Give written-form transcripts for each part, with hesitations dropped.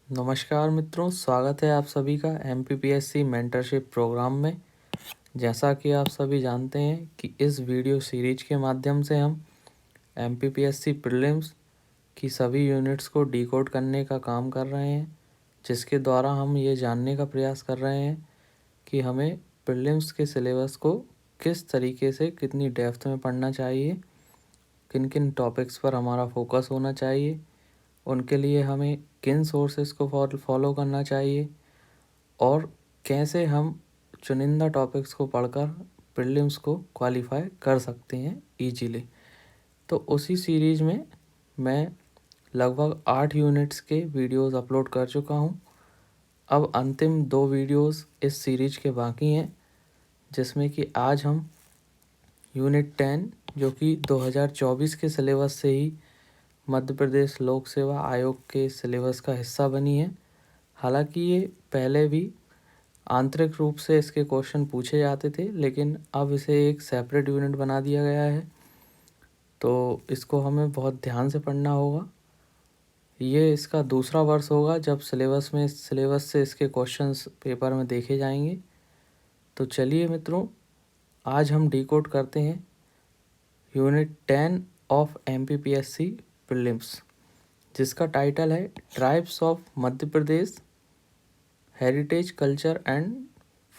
नमस्कार मित्रों, स्वागत है आप सभी का एमपीपीएससी मेंटरशिप प्रोग्राम में। जैसा कि आप सभी जानते हैं कि इस वीडियो सीरीज के माध्यम से हम एमपीपीएससी प्रीलिम्स की सभी यूनिट्स को डिकोड करने का काम कर रहे हैं, जिसके द्वारा हम ये जानने का प्रयास कर रहे हैं कि हमें प्रीलिम्स के सिलेबस को किस तरीके से कितनी डेप्थ में पढ़ना चाहिए, किन किन टॉपिक्स पर हमारा फोकस होना चाहिए, उनके लिए हमें किन सोर्सेज को फॉलो करना चाहिए और कैसे हम चुनिंदा टॉपिक्स को पढ़कर प्रीलिम्स को क्वालिफाई कर सकते हैं इजीली। तो उसी सीरीज में मैं लगभग 8 यूनिट्स के वीडियोस अपलोड कर चुका हूं। अब अंतिम 2 वीडियोस इस सीरीज के बाकी हैं, जिसमें कि आज हम यूनिट 10 जो कि 2024 के सिलेबस से ही मध्य प्रदेश लोक सेवा आयोग के सिलेबस का हिस्सा बनी है। हालांकि ये पहले भी आंतरिक रूप से इसके क्वेश्चन पूछे जाते थे, लेकिन अब इसे एक सेपरेट यूनिट बना दिया गया है, तो इसको हमें बहुत ध्यान से पढ़ना होगा। ये इसका दूसरा वर्ष होगा जब सिलेबस से इसके क्वेश्चंस पेपर में देखे जाएंगे। तो चलिए मित्रों, आज हम डिकोड करते हैं यूनिट 10 ऑफ एमपीपीएससी प्रीलिम्स, जिसका टाइटल है tribes of Madhya Pradesh, heritage culture and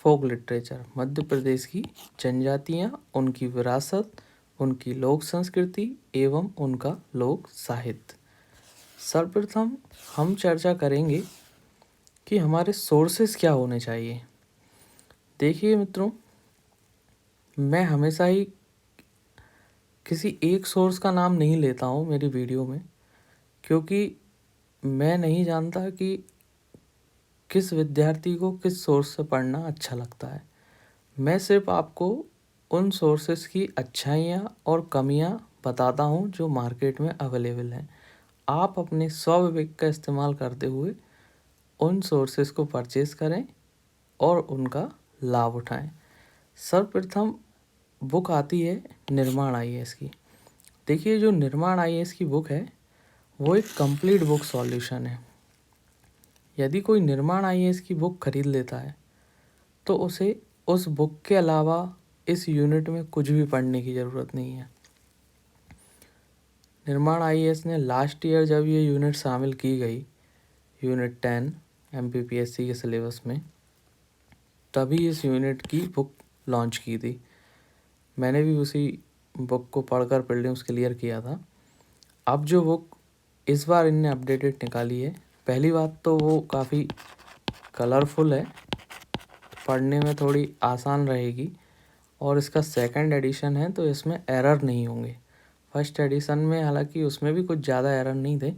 folk literature. Madhya Pradesh की जनजातियाँ, उनकी विरासत, उनकी लोक संस्कृति एवं उनका लोक साहित्य। सर्वप्रथम हम चर्चा करेंगे कि हमारे सोर्सेस क्या होने चाहिए। देखिए मित्रों, मैं हमेशा ही किसी एक सोर्स का नाम नहीं लेता हूँ मेरी वीडियो में, क्योंकि मैं नहीं जानता कि किस विद्यार्थी को किस सोर्स से पढ़ना अच्छा लगता है। मैं सिर्फ आपको उन सोर्सेस की अच्छाइयाँ और कमियाँ बताता हूँ जो मार्केट में अवेलेबल हैं। आप अपने स्वविवेक का इस्तेमाल करते हुए उन सोर्सेस को परचेज़ करें और उनका लाभ उठाएं। सर्वप्रथम बुक आती है निर्माण आईएएस की। देखिए, जो निर्माण आईएएस की बुक है वो एक कंप्लीट बुक सॉल्यूशन है। यदि कोई निर्माण आईएएस की बुक खरीद लेता है तो उसे उस बुक के अलावा इस यूनिट में कुछ भी पढ़ने की ज़रूरत नहीं है। निर्माण आईएएस ने लास्ट ईयर जब ये यूनिट शामिल की गई, यूनिट 10 एमपीपीएससी के सिलेबस में, तभी इस यूनिट की बुक लॉन्च की थी। मैंने भी उसी बुक को पढ़कर प्रीलिम्स क्लियर किया था। अब जो बुक इस बार इनने अपडेटेड निकाली है, पहली बात तो वो काफ़ी कलरफुल है, पढ़ने में थोड़ी आसान रहेगी, और इसका सेकंड एडिशन है तो इसमें एरर नहीं होंगे। फर्स्ट एडिशन में हालांकि उसमें भी कुछ ज़्यादा एरर नहीं थे,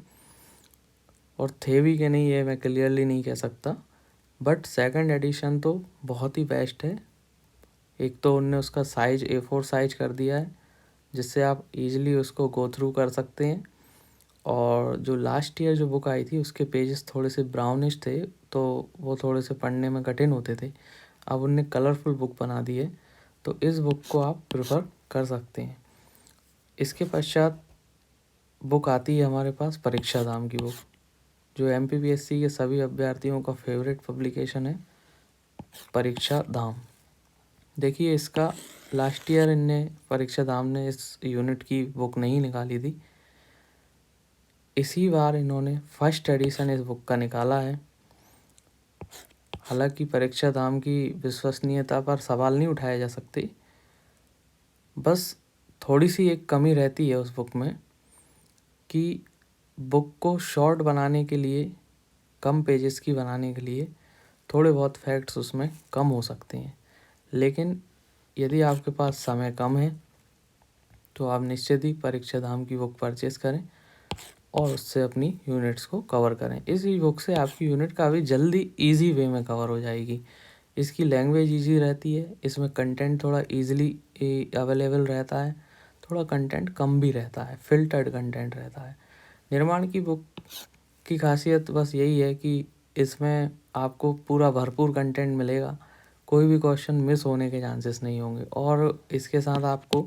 और थे भी कि नहीं ये मैं क्लियरली नहीं कह सकता, बट सेकंड एडिशन तो बहुत ही बेस्ट है। एक तो उनने उसका साइज A4 साइज कर दिया है, जिससे आप इजीली उसको गो थ्रू कर सकते हैं। और जो लास्ट ईयर जो बुक आई थी उसके पेजेस थोड़े से ब्राउनिश थे, तो वो थोड़े से पढ़ने में कठिन होते थे। अब उनने कलरफुल बुक बना दी है, तो इस बुक को आप प्रेफर कर सकते हैं। इसके पश्चात बुक आती है हमारे पास परीक्षा धाम की बुक, जो एमपीपीएससी के सभी अभ्यर्थियों का फेवरेट पब्लिकेशन है, परीक्षा धाम। देखिए, इसका लास्ट ईयर परीक्षा धाम ने इस यूनिट की बुक नहीं निकाली थी। इसी बार इन्होंने फर्स्ट एडिशन इस बुक का निकाला है। हालांकि परीक्षा धाम की विश्वसनीयता पर सवाल नहीं उठाए जा सकते, बस थोड़ी सी एक कमी रहती है उस बुक में कि बुक को शॉर्ट बनाने के लिए, कम पेजेस की बनाने के लिए थोड़े बहुत फैक्ट्स उसमें कम हो सकते हैं। लेकिन यदि आपके पास समय कम है तो आप निश्चित ही परीक्षा धाम की बुक परचेस करें और उससे अपनी यूनिट्स को कवर करें। इस बुक से आपकी यूनिट काफ़ी जल्दी इजी वे में कवर हो जाएगी। इसकी लैंग्वेज इजी रहती है, इसमें कंटेंट थोड़ा इजीली अवेलेबल रहता है, थोड़ा कंटेंट कम भी रहता है, फिल्टर्ड कंटेंट रहता है। निर्माण की बुक की खासियत बस यही है कि इसमें आपको पूरा भरपूर कंटेंट मिलेगा, कोई भी क्वेश्चन मिस होने के चांसेस नहीं होंगे, और इसके साथ आपको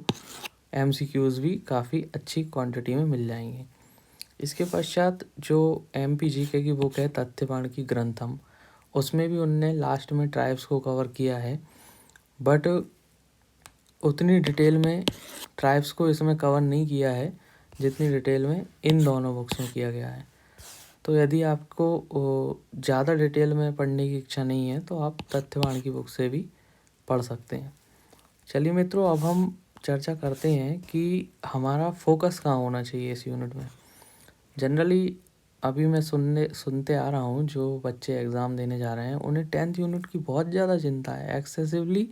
एमसीक्यूज़ भी काफ़ी अच्छी क्वांटिटी में मिल जाएंगे। इसके पश्चात जो MPGK की बुक है तथ्यवाण की ग्रंथम, उसमें भी उनने लास्ट में ट्राइब्स को कवर किया है, बट उतनी डिटेल में ट्राइब्स को इसमें कवर नहीं किया है जितनी डिटेल में इन दोनों बुक्स में किया गया है। तो यदि आपको ज़्यादा डिटेल में पढ़ने की इच्छा नहीं है तो आप तथ्यवाण की बुक से भी पढ़ सकते हैं। चलिए मित्रों, अब हम चर्चा करते हैं कि हमारा फोकस कहाँ होना चाहिए इस यूनिट में। जनरली अभी मैं सुनते आ रहा हूँ, जो बच्चे एग्ज़ाम देने जा रहे हैं उन्हें 10th यूनिट की बहुत ज़्यादा चिंता है। एक्सेसिवली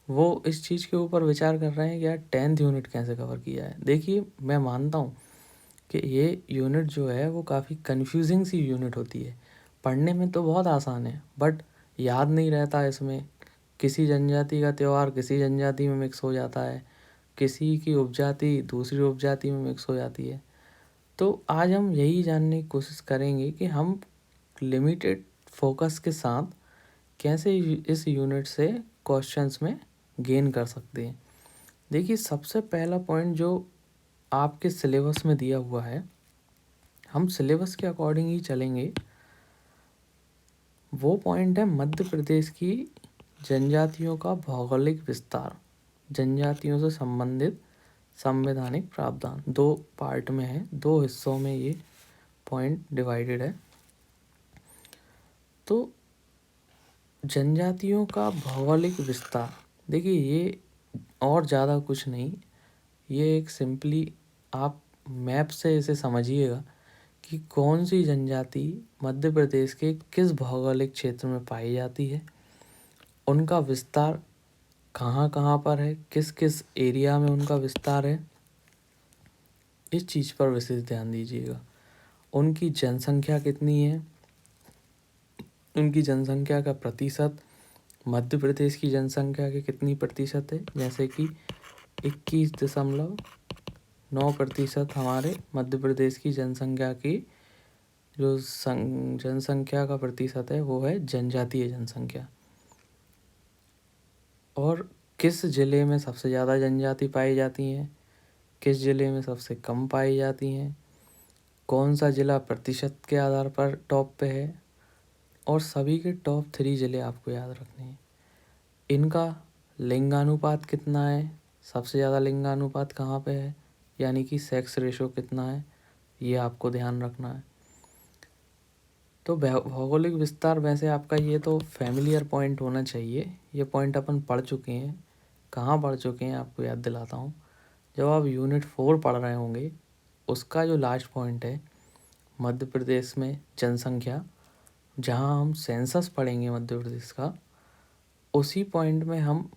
वो इस चीज़ के ऊपर विचार कर रहे हैं कि यार 10th यूनिट कैसे कवर किया है। देखिए, मैं मानता हूँ कि ये यूनिट जो है वो काफ़ी कन्फ्यूजिंग सी यूनिट होती है। पढ़ने में तो बहुत आसान है बट याद नहीं रहता इसमें। किसी जनजाति का त्यौहार किसी जनजाति में मिक्स हो जाता है, किसी की उपजाति दूसरी उपजाति में मिक्स हो जाती है। तो आज हम यही जानने की कोशिश करेंगे कि हम लिमिटेड फोकस के साथ कैसे इस यूनिट से क्वेश्चंस में गेन कर सकते हैं। देखिए, सबसे पहला पॉइंट जो आपके सिलेबस में दिया हुआ है, हम सिलेबस के अकॉर्डिंग ही चलेंगे। वो पॉइंट है मध्य प्रदेश की जनजातियों का भौगोलिक विस्तार, जनजातियों से संबंधित संवैधानिक प्रावधान। 2 पार्ट में है, 2 हिस्सों में ये पॉइंट डिवाइडेड है। तो जनजातियों का भौगोलिक विस्तार, देखिए ये और ज़्यादा कुछ नहीं, ये एक सिंपली आप मैप से इसे समझिएगा कि कौन सी जनजाति मध्य प्रदेश के किस भौगोलिक क्षेत्र में पाई जाती है, उनका विस्तार कहाँ कहाँ पर है, किस किस एरिया में उनका विस्तार है, इस चीज़ पर विशेष ध्यान दीजिएगा। उनकी जनसंख्या कितनी है, उनकी जनसंख्या का प्रतिशत मध्य प्रदेश की जनसंख्या के कितनी प्रतिशत है, जैसे कि 21.9% हमारे मध्य प्रदेश की जनसंख्या की जो जनसंख्या का प्रतिशत है वो है जनजातीय जनसंख्या। और किस ज़िले में सबसे ज़्यादा जनजाति पाई जाती हैं, किस ज़िले में सबसे कम पाई जाती हैं, कौन सा ज़िला प्रतिशत के आधार पर टॉप पे है, और सभी के टॉप 3 ज़िले आपको याद रखने हैं। इनका लिंगानुपात कितना है, सबसे ज़्यादा लिंगानुपात कहाँ पे है, यानी कि सेक्स रेशो कितना है, ये आपको ध्यान रखना है। तो भौगोलिक विस्तार वैसे आपका ये तो फैमिलियर पॉइंट होना चाहिए, ये पॉइंट अपन पढ़ चुके हैं। कहाँ पढ़ चुके हैं आपको याद दिलाता हूँ। जब आप यूनिट 4 पढ़ रहे होंगे, उसका जो लास्ट पॉइंट है मध्य प्रदेश में जनसंख्या, जहाँ हम सेंसस पढ़ेंगे मध्य प्रदेश का, उसी पॉइंट में हम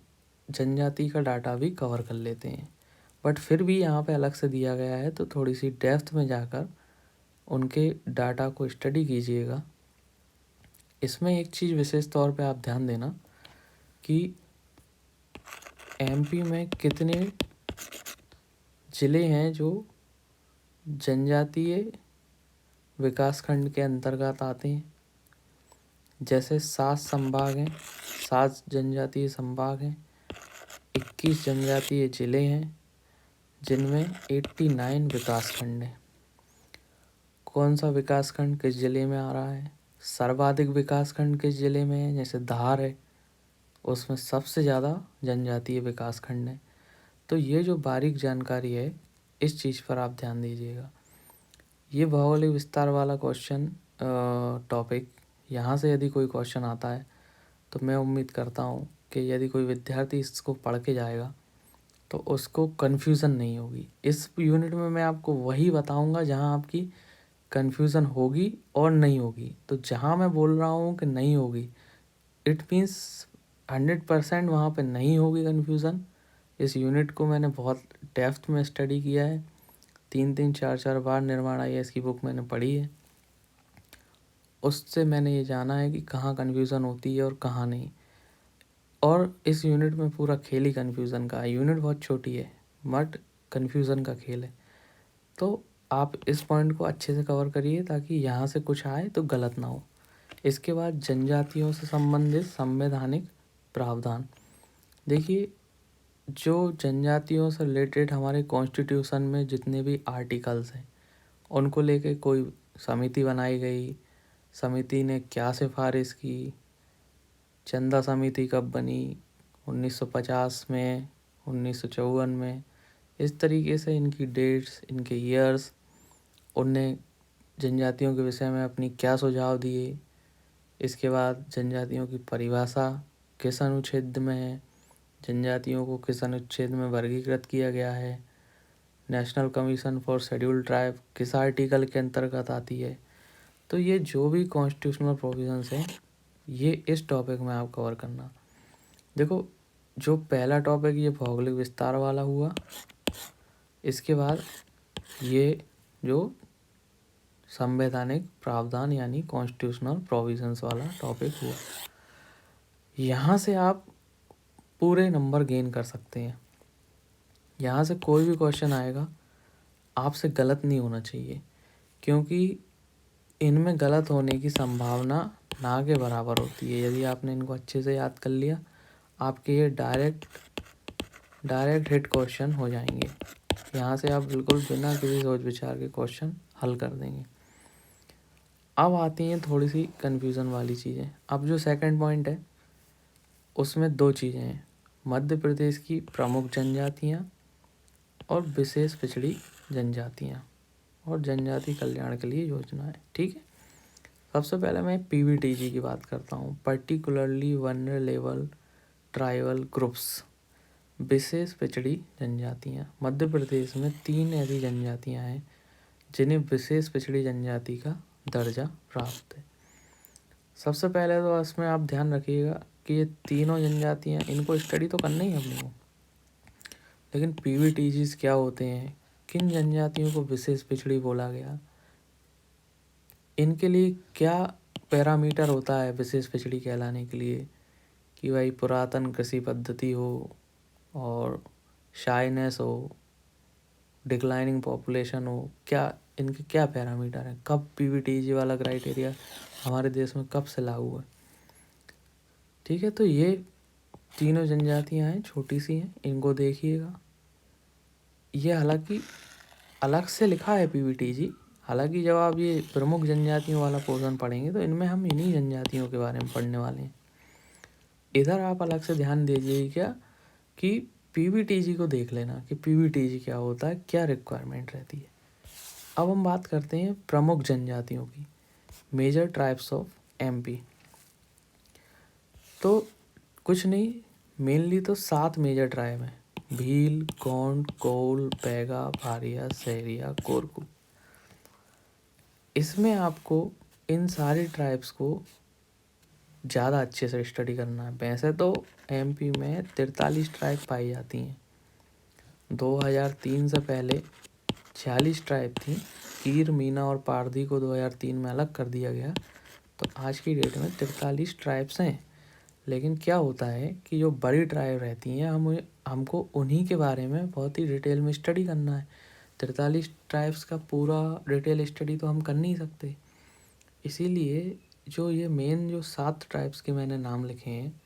जनजाति का डाटा भी कवर कर लेते हैं। बट फिर भी यहाँ पे अलग से दिया गया है, तो थोड़ी सी डेप्थ में जाकर उनके डाटा को स्टडी कीजिएगा। इसमें एक चीज़ विशेष तौर पे आप ध्यान देना कि MP में कितने ज़िले हैं जो जनजातीय विकासखंड के अंतर्गत आते हैं। जैसे 7 संभाग हैं, 7 जनजातीय संभाग हैं, 21 जनजातीय ज़िले हैं, जिनमें 89 विकासखंड हैं। कौन सा विकासखंड किस ज़िले में आ रहा है, सर्वाधिक विकासखंड किस ज़िले में है, जैसे धार है, उसमें सबसे ज़्यादा जनजातीय विकासखंड है। तो ये जो बारीक जानकारी है, इस चीज़ पर आप ध्यान दीजिएगा। ये भौगोलिक विस्तार वाला क्वेश्चन टॉपिक, यहाँ से यदि कोई क्वेश्चन आता है तो मैं उम्मीद करता हूँ कि यदि कोई विद्यार्थी इसको पढ़ के जाएगा तो उसको कन्फ्यूज़न नहीं होगी। इस यूनिट में मैं आपको वही बताऊँगा जहाँ आपकी कन्फ्यूज़न होगी और नहीं होगी। तो जहाँ मैं बोल रहा हूँ कि नहीं होगी, इट मीन्स 100% वहाँ पे नहीं होगी कन्फ्यूज़न। इस यूनिट को मैंने बहुत डेप्थ में स्टडी किया है, 3-3 4-4 बार निर्माण IAS की बुक मैंने पढ़ी है। उससे मैंने ये जाना है कि कहाँ कन्फ्यूज़न होती है और कहाँ नहीं। और इस यूनिट में पूरा खेल ही कन्फ्यूज़न का है। यूनिट बहुत छोटी है बट कन्फ्यूज़न का खेल है। तो आप इस पॉइंट को अच्छे से कवर करिए ताकि यहाँ से कुछ आए तो गलत ना हो। इसके बाद जनजातियों से संबंधित संवैधानिक प्रावधान। देखिए, जो जनजातियों से रिलेटेड हमारे कॉन्स्टिट्यूशन में जितने भी आर्टिकल्स हैं उनको लेके कोई समिति बनाई गई, समिति ने क्या सिफारिश की, चंदा समिति कब बनी, 1950 में, 1954 में, इस तरीके से इनकी डेट्स, इनके ईयर्स, उनने जनजातियों के विषय में अपनी क्या सुझाव दिए। इसके बाद जनजातियों की परिभाषा किस अनुच्छेद में है, जनजातियों को किस अनुच्छेद में वर्गीकृत किया गया है, national commission for scheduled tribe किस आर्टिकल के अंतर्गत आती है। तो ये जो भी कॉन्स्टिट्यूशनल प्रोविजंस हैं, ये इस टॉपिक में आप कवर करना। देखो, जो पहला टॉपिक ये भौगोलिक विस्तार वाला हुआ, इसके बाद ये जो संवैधानिक प्रावधान यानी कॉन्स्टिट्यूशनल प्रोविजंस वाला टॉपिक हुआ। यहाँ से आप पूरे नंबर गेन कर सकते हैं। यहाँ से कोई भी क्वेश्चन आएगा आपसे गलत नहीं होना चाहिए, क्योंकि इनमें गलत होने की संभावना ना के बराबर होती है। यदि आपने इनको अच्छे से याद कर लिया, आपके ये डायरेक्ट हिट क्वेश्चन हो जाएंगे। यहाँ से आप बिल्कुल बिना किसी सोच विचार के क्वेश्चन हल कर देंगे। अब आती हैं थोड़ी सी कन्फ्यूज़न वाली चीज़ें। अब जो सेकंड पॉइंट है उसमें दो चीज़ें हैं, मध्य प्रदेश की प्रमुख जनजातियाँ और विशेष पिछड़ी जनजातियाँ और जनजाति कल्याण के लिए योजनाएं। ठीक है, सबसे पहले मैं पीवीटीजी की बात करता हूँ, पर्टिकुलरली वनरेबल ट्राइबल ग्रुप्स, विशेष पिछड़ी जनजातियाँ। मध्य प्रदेश में 3 ऐसी जनजातियाँ हैं जिन्हें विशेष पिछड़ी जनजाति का दर्जा प्राप्त है। सबसे पहले तो इसमें आप ध्यान रखिएगा कि ये तीनों जनजातियाँ, इनको स्टडी तो करना ही है अपने को, लेकिन पीवीटीजीज क्या होते हैं, किन जनजातियों को विशेष पिछड़ी बोला गया, इनके लिए क्या पैरामीटर होता है विशेष पिछड़ी कहलाने के लिए, कि भाई पुरातन कृषि पद्धति हो और शाइनेस हो, डिक्लाइनिंग पॉपुलेशन हो, क्या इनके क्या पैरामीटर हैं, कब पीवीटीजी वाला क्राइटेरिया हमारे देश में कब से लागू है। ठीक है, तो ये तीनों जनजातियां हैं, छोटी सी हैं, इनको देखिएगा। ये हालांकि अलग से लिखा है पीवीटीजी, हालांकि जब आप ये प्रमुख जनजातियों वाला पोर्शन पढ़ेंगे तो इनमें हम इन्हीं जनजातियों के बारे में पढ़ने वाले हैं। इधर आप अलग से ध्यान दीजिए क्या कि पीवीटीजी को देख लेना कि पीवीटीजी क्या होता है, क्या रिक्वायरमेंट रहती है। अब हम बात करते हैं प्रमुख जनजातियों की, मेजर ट्राइब्स ऑफ एमपी। तो कुछ नहीं, मेनली तो 7 मेजर ट्राइब हैं, भील, गोंड, कोल, बैगा, भारिया, सहरिया, कोरकू। इसमें आपको इन सारी ट्राइब्स को ज़्यादा अच्छे से स्टडी करना है। वैसे तो एमपी में 43 ट्राइब पाई जाती हैं, 2003 से पहले 46 ट्राइब थी। कीर, मीना और पारधी को 2003 में अलग कर दिया गया, तो आज की डेट में 43 ट्राइब्स हैं। लेकिन क्या होता है कि जो बड़ी ट्राइब रहती हैं, हमको उन्हीं के बारे में बहुत ही डिटेल में स्टडी करना है। 43 ट्राइब्स का पूरा डिटेल स्टडी तो हम कर नहीं सकते, इसीलिए जो ये मेन जो 7 ट्राइब्स के मैंने नाम लिखे हैं,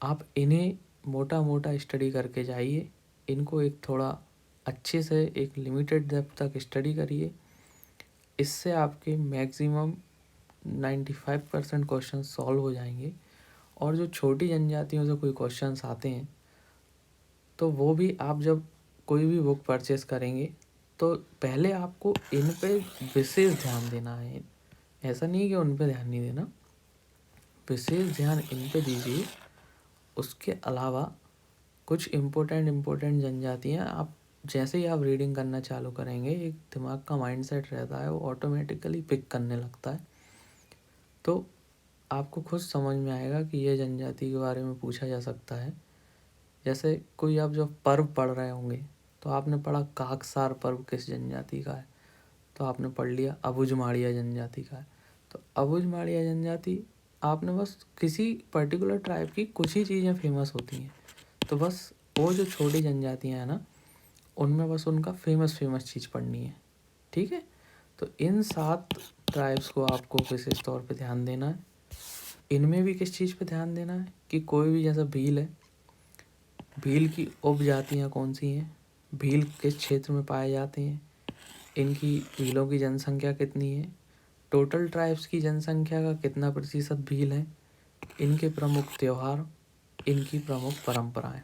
आप इन्हें मोटा मोटा स्टडी करके जाइए। इनको एक थोड़ा अच्छे से एक लिमिटेड डेप्थ तक स्टडी करिए, इससे आपके मैक्सिमम 95% क्वेश्चन सॉल्व हो जाएंगे। और जो छोटी जनजातियों से कोई क्वेश्चंस आते हैं तो वो भी आप जब कोई भी बुक परचेस करेंगे तो पहले आपको इन पे विशेष ध्यान देना है। ऐसा नहीं कि उन पे ध्यान नहीं देना, विशेष ध्यान इन पे दीजिए। उसके अलावा कुछ इम्पोर्टेंट जनजातियाँ आप जैसे ही आप रीडिंग करना चालू करेंगे, एक दिमाग का माइंडसेट रहता है, वो ऑटोमेटिकली पिक करने लगता है। तो आपको खुद समझ में आएगा कि ये जनजाति के बारे में पूछा जा सकता है। जैसे कोई आप जब पर्व पढ़ रहे होंगे तो आपने पढ़ा काकसार पर्व किस जनजाति का है, तो आपने पढ़ लिया अबुझमाड़िया जनजाति का है। तो अबुझमाड़िया जनजाति, आपने बस किसी पर्टिकुलर ट्राइब की कुछ ही चीज़ें फेमस होती हैं, तो बस वो जो छोटी जनजातियाँ हैं ना, उनमें बस उनका फेमस चीज़ पढ़नी है। ठीक है, तो इन 7 ट्राइब्स को आपको विशेष तौर पे ध्यान देना है। इनमें भी किस चीज़ पे ध्यान देना है कि कोई भी, जैसा भील है, भील की उपजातियाँ कौन सी हैं, भील किस क्षेत्र में पाए जाते हैं, इनकी भीलों की जनसंख्या कितनी है, टोटल ट्राइब्स की जनसंख्या का कितना प्रतिशत भील है, इनके प्रमुख त्योहार, इनकी प्रमुख परंपराएं।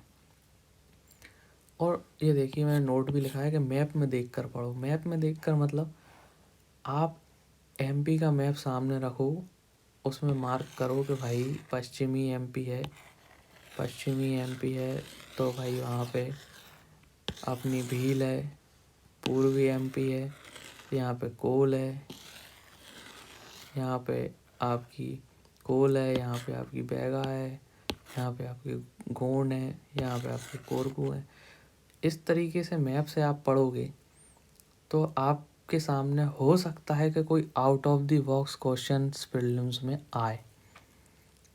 और ये देखिए मैंने नोट भी लिखा है कि मैप में देखकर पढ़ो। मैप में देखकर मतलब आप एमपी का मैप सामने रखो, उसमें मार्क करो कि भाई पश्चिमी एमपी है, पश्चिमी एमपी है तो भाई वहाँ पे अपनी भील है, पूर्वी एमपी है, यहाँ पे कोल है, यहाँ पे आपकी कोल है, यहाँ पे आपकी बैगा है, यहाँ पे आपकी गोंड है, यहाँ पे आपके कोरकू है। इस तरीके से मैप से आप पढ़ोगे तो आपके सामने हो सकता है कि कोई out of the box question prelims में आए,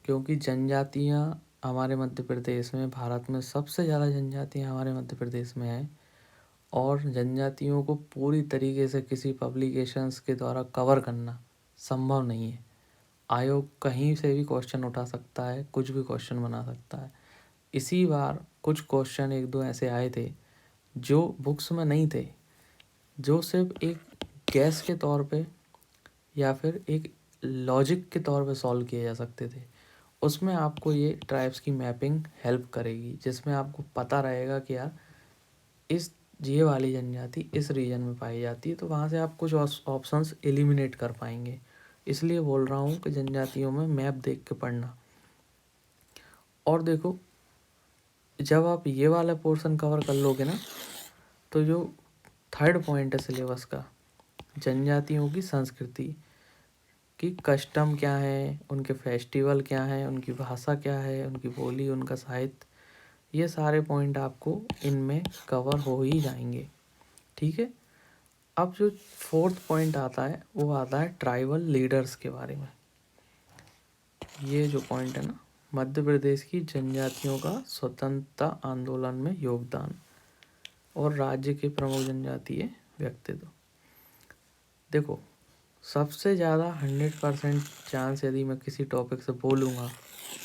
क्योंकि जनजातियाँ हमारे मध्य प्रदेश में, भारत में सबसे ज़्यादा जनजातियाँ हमारे मध्य प्रदेश में हैं और जनजातियों को पूरी तरीके से किसी पब्लिकेशंस के द्वारा कवर करना संभव नहीं है। आयोग कहीं से भी क्वेश्चन उठा सकता है, कुछ भी क्वेश्चन बना सकता है। इसी बार कुछ क्वेश्चन एक दो ऐसे आए थे जो बुक्स में नहीं थे, जो सिर्फ एक गैस के तौर पे या फिर एक लॉजिक के तौर पे सॉल्व किए जा सकते थे। उसमें आपको ये ट्राइब्स की मैपिंग हेल्प करेगी, जिसमें आपको पता रहेगा कि यार इस ये वाली जनजाति इस रीजन में पाई जाती है, तो वहाँ से आप कुछ ऑप्शंस एलिमिनेट कर पाएंगे। इसलिए बोल रहा हूँ कि जनजातियों में मैप देख के पढ़ना। और देखो, जब आप ये वाला पोर्शन कवर कर लोगे ना, तो जो थर्ड पॉइंट है सिलेबस का, जनजातियों की संस्कृति कि कस्टम क्या है, उनके फेस्टिवल क्या हैं, उनकी भाषा क्या है, उनकी बोली, उनका साहित्य, ये सारे पॉइंट आपको इनमें कवर हो ही जाएंगे। ठीक है। अब जो फोर्थ पॉइंट आता है वो आता है ट्राइबल लीडर्स के बारे में। ये जो पॉइंट है ना, मध्य प्रदेश की जनजातियों का स्वतंत्रता आंदोलन में योगदान और राज्य के प्रमुख जनजातीय व्यक्तित्व। देखो, सबसे ज़्यादा 100% चांस यदि मैं किसी टॉपिक से बोलूँगा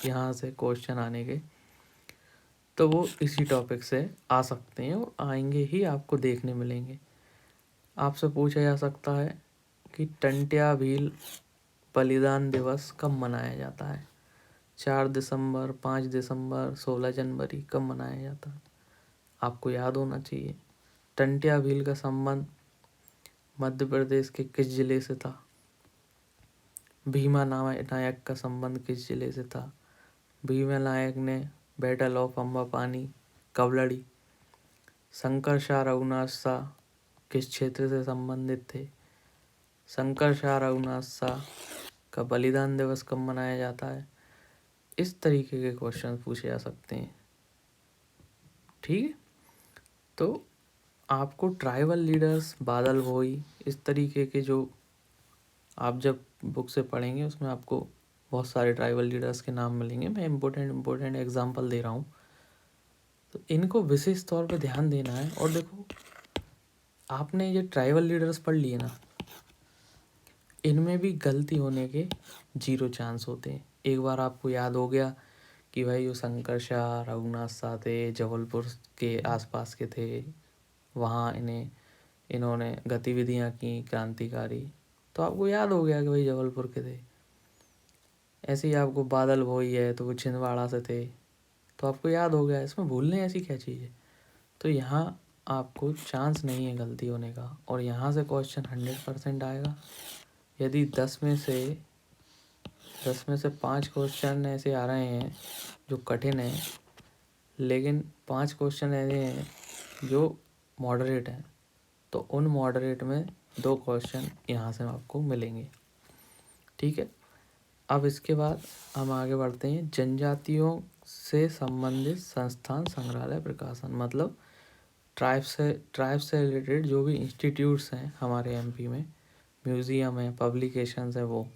यहाँ से क्वेश्चन आने के, तो वो इसी टॉपिक से आ सकते हैं और आएंगे ही, आपको देखने मिलेंगे। आपसे पूछा जा सकता है कि टंट्या भील बलिदान दिवस कब मनाया जाता है, 4 दिसंबर, 5 दिसंबर, 16 जनवरी, कब मनाया जाता है? आपको याद होना चाहिए। टंट्या भील का संबंध मध्य प्रदेश के किस जिले से था? भीमा नायक का संबंध किस जिले से था? भीमा नायक ने बैटल ऑफ अम्बापानी कब लड़ी? शंकर शाह रघुनाथ शाह किस क्षेत्र से संबंधित थे? शंकर शाह रघुनाथ शाह का बलिदान दिवस कब मनाया जाता है? इस तरीके के क्वेश्चन पूछे जा सकते हैं। ठीक है। तो आपको ट्राइबल लीडर्स, बादल भोई, इस तरीके के जो आप जब बुक से पढ़ेंगे उसमें आपको बहुत सारे ट्राइबल लीडर्स के नाम मिलेंगे। मैं इम्पोर्टेंट एग्जांपल दे रहा हूँ, तो इनको विशेष तौर पे ध्यान देना है। और देखो, आपने ये ट्राइबल लीडर्स पढ़ लिए ना, इनमें भी गलती होने के 0 चांस होते हैं। एक बार आपको याद हो गया कि भाई वो शंकर शाह रघुनाथ शाह थे, जबलपुर के आसपास के थे, वहाँ इन्होंने गतिविधियाँ की क्रांतिकारी, तो आपको याद हो गया कि भाई जबलपुर के थे। ऐसे ही आपको बादल भोई है तो वो छिंदवाड़ा से थे, तो आपको याद हो गया। इसमें भूलने ऐसी क्या चीज़ है? तो यहाँ आपको चांस नहीं है गलती होने का, और यहाँ से क्वेश्चन 100% आएगा। यदि 10 में से 5 क्वेश्चन ऐसे आ रहे हैं जो कठिन हैं, लेकिन 5 क्वेश्चन ऐसे हैं जो मॉडरेट हैं, तो उन मॉडरेट में 2 क्वेश्चन यहाँ से आपको मिलेंगे। ठीक है। अब इसके बाद हम आगे बढ़ते हैं। जनजातियों से संबंधित संस्थान, संग्रहालय, प्रकाशन, मतलब ट्राइब्स से रिलेटेड जो भी इंस्टीट्यूट्स हैं हमारे एमपी में, म्यूज़ियम है, पब्लिकेशंस है, वो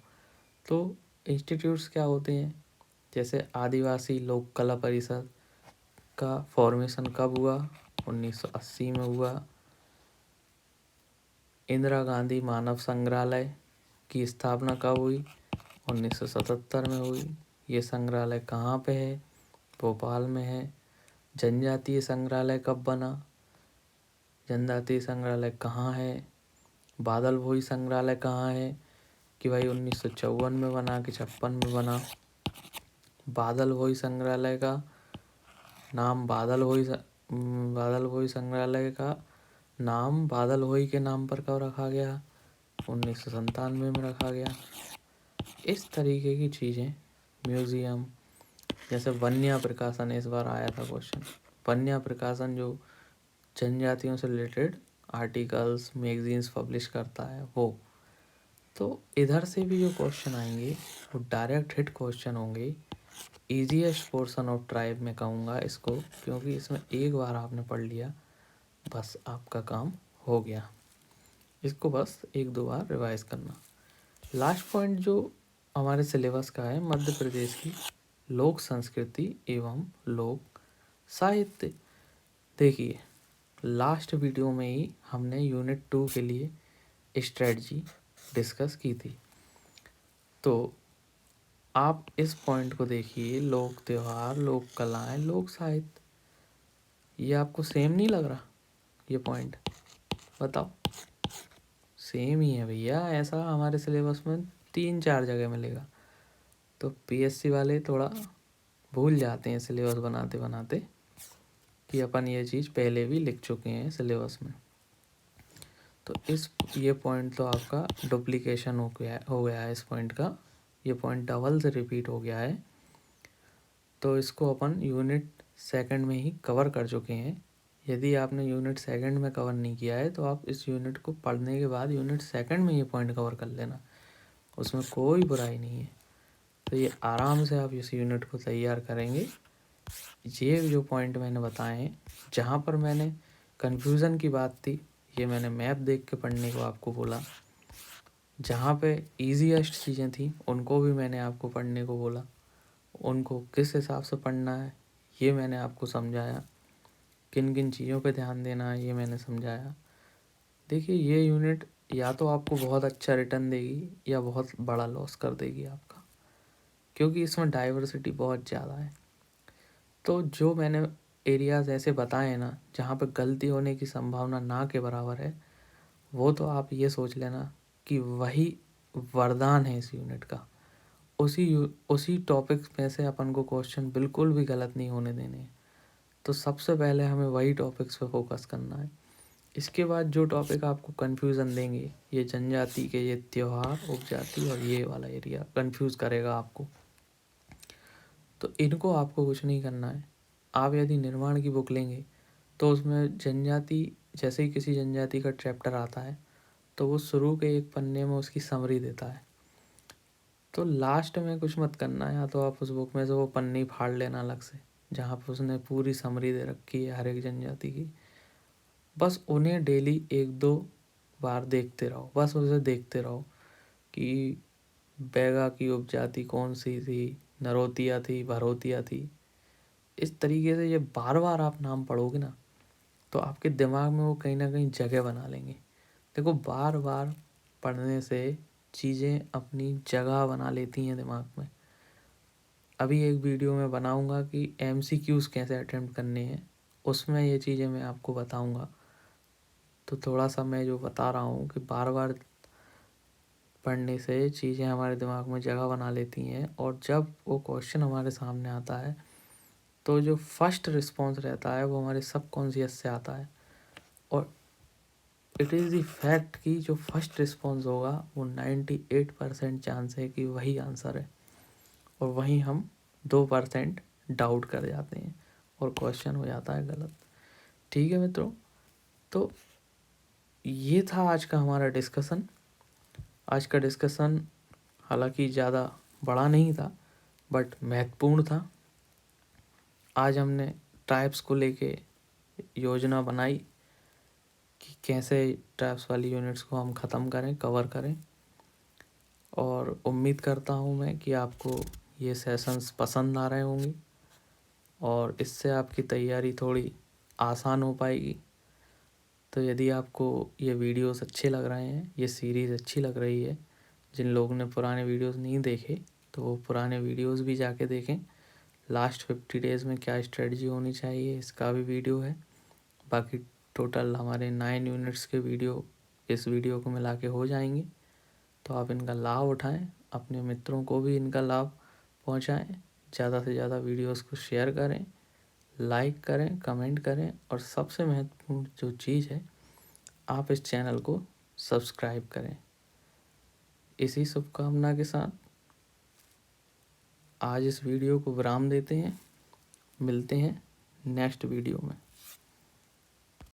तो इंस्टीट्यूट्स क्या होते हैं? जैसे आदिवासी लोक कला परिषद का फॉर्मेशन कब हुआ? 1980 में हुआ। इंदिरा गांधी मानव संग्रहालय की स्थापना कब हुई? 1977 में हुई। ये संग्रहालय कहाँ पे है? भोपाल में है। जनजातीय संग्रहालय कब बना? जनजातीय संग्रहालय कहाँ है? बादल भोई संग्रहालय कहाँ है कि भाई 1954 में बना कि 56 में बना। बादल भोई संग्रहालय का नाम बादल भोई संग्रहालय का नाम बादल भोई के नाम पर कब रखा गया? 1997 में रखा गया। इस तरीके की चीज़ें, म्यूज़ियम, जैसे वन्या प्रकाशन, इस बार आया था क्वेश्चन। वन्या प्रकाशन जो जनजातियों से रिलेटेड आर्टिकल्स, मैगजीन्स पब्लिश करता है वो। तो इधर से भी जो क्वेश्चन आएंगे वो डायरेक्ट हिट क्वेश्चन होंगे। ईजीएस्ट पोर्शन ऑफ ट्राइब में कहूँगा इसको, क्योंकि इसमें एक बार आपने पढ़ लिया बस आपका काम हो गया। इसको बस 1-2 बार रिवाइज करना। लास्ट पॉइंट जो हमारे सिलेबस का है, मध्य प्रदेश की लोक संस्कृति एवं लोक साहित्य। देखिए, लास्ट वीडियो में ही हमने यूनिट 2 के लिए स्ट्रेटजी डिस्कस की थी। तो आप इस पॉइंट को देखिए, लोक त्योहार, लोक कलाएं, लोक साहित्य, ये आपको सेम नहीं लग रहा? ये पॉइंट बताओ। सेम ही है भैया, ऐसा हमारे सिलेबस में 3-4 जगह मिलेगा। तो पीएससी वाले थोड़ा भूल जाते हैं सिलेबस बनाते बनाते कि अपन ये चीज़ पहले भी लिख चुके हैं सिलेबस में। तो ये पॉइंट तो आपका डुप्लीकेशन हो गया है इस पॉइंट का। ये पॉइंट डबल से रिपीट हो गया है। तो इसको अपन यूनिट 2 में ही कवर कर चुके हैं। यदि आपने यूनिट 2 में कवर नहीं किया है तो आप इस यूनिट को पढ़ने के बाद यूनिट 2 में ये पॉइंट कवर कर लेना, उसमें कोई बुराई नहीं है। तो ये आराम से आप इस यूनिट को तैयार करेंगे। ये जो पॉइंट मैंने बताए हैं, जहाँ पर मैंने कन्फ्यूज़न की बात थी, ये मैंने मैप देख के पढ़ने को आपको बोला। जहाँ पे ईजीएस्ट चीज़ें थी उनको भी मैंने आपको पढ़ने को बोला। उनको किस हिसाब से पढ़ना है ये मैंने आपको समझाया। किन किन चीज़ों पे ध्यान देना है ये मैंने समझाया। देखिए, ये यूनिट या तो आपको बहुत अच्छा रिटर्न देगी या बहुत बड़ा लॉस कर देगी आपका, क्योंकि इसमें डाइवर्सिटी बहुत ज़्यादा है। तो जो मैंने एरियाज़ ऐसे बताए हैं ना जहाँ पे गलती होने की संभावना ना के बराबर है, वो तो आप ये सोच लेना कि वही वरदान है इस यूनिट का। उसी टॉपिक में से अपन को क्वेश्चन बिल्कुल भी गलत नहीं होने देने हैं। तो सबसे पहले हमें वही टॉपिक्स पे फोकस करना है। इसके बाद जो टॉपिक आपको कन्फ्यूज़न देंगे, ये जनजाति के, ये त्योहार, उपजाति और ये वाला एरिया कन्फ्यूज़ करेगा आपको, तो इनको आपको कुछ नहीं करना है। आप यदि निर्माण की बुक लेंगे तो उसमें जनजाति, जैसे ही किसी जनजाति का चैप्टर आता है तो वो शुरू के एक पन्ने में उसकी समरी देता है। तो लास्ट में कुछ मत करना है, या तो आप उस बुक में से वो पन्नी फाड़ लेना अलग से जहाँ पर उसने पूरी समरी दे रखी है हर एक जनजाति की। बस उन्हें डेली 1-2 बार देखते रहो, बस उसे देखते रहो कि बैगा की उपजाति कौन सी थी, नरोतिया थी, भरोतिया थी। इस तरीके से ये बार बार आप नाम पढ़ोगे ना तो आपके दिमाग में वो कहीं ना कहीं जगह बना लेंगे। देखो, बार बार पढ़ने से चीज़ें अपनी जगह बना लेती हैं दिमाग में। अभी एक वीडियो में बनाऊंगा कि MCQs कैसे अटेम्प्ट करने हैं, उसमें ये चीज़ें मैं आपको बताऊंगा। तो थोड़ा सा मैं जो बता रहा हूँ कि बार बार पढ़ने से चीज़ें हमारे दिमाग में जगह बना लेती हैं, और जब वो क्वेश्चन हमारे सामने आता है तो जो फर्स्ट रिस्पॉन्स रहता है वो हमारे सबकॉन्शियस से आता है। और इट इज़ द फैक्ट कि जो फर्स्ट रिस्पॉन्स होगा वो 98% चांस है कि वही आंसर है, और वहीं हम 2% डाउट कर जाते हैं और क्वेश्चन हो जाता है गलत। ठीक है मित्रों, तो ये था आज का हमारा डिस्कशन। आज का डिस्कशन हालांकि ज़्यादा बड़ा नहीं था बट महत्वपूर्ण था। आज हमने ट्राइब्स को लेके योजना बनाई कि कैसे ट्राइब्स वाली यूनिट्स को हम ख़त्म करें, कवर करें। और उम्मीद करता हूँ मैं कि आपको ये सेशंस पसंद आ रहे होंगे और इससे आपकी तैयारी थोड़ी आसान हो पाएगी। तो यदि आपको ये वीडियोस अच्छे लग रहे हैं, ये सीरीज़ अच्छी लग रही है, जिन लोगों ने पुराने वीडियोस नहीं देखे तो वो पुराने वीडियोस भी जाके देखें। लास्ट 50 डेज़ में क्या स्ट्रेटजी होनी चाहिए इसका भी वीडियो है। बाकी टोटल हमारे 9 यूनिट्स के वीडियो इस वीडियो को मिला के हो जाएंगे। तो आप इनका लाभ उठाएं, अपने मित्रों को भी इनका लाभ पहुंचाएं, ज़्यादा से ज़्यादा वीडियोस को शेयर करें, लाइक करें, कमेंट करें और सबसे महत्वपूर्ण जो चीज़ है, आप इस चैनल को सब्सक्राइब करें। इसी शुभकामना के साथ आज इस वीडियो को विराम देते हैं। मिलते हैं नेक्स्ट वीडियो में।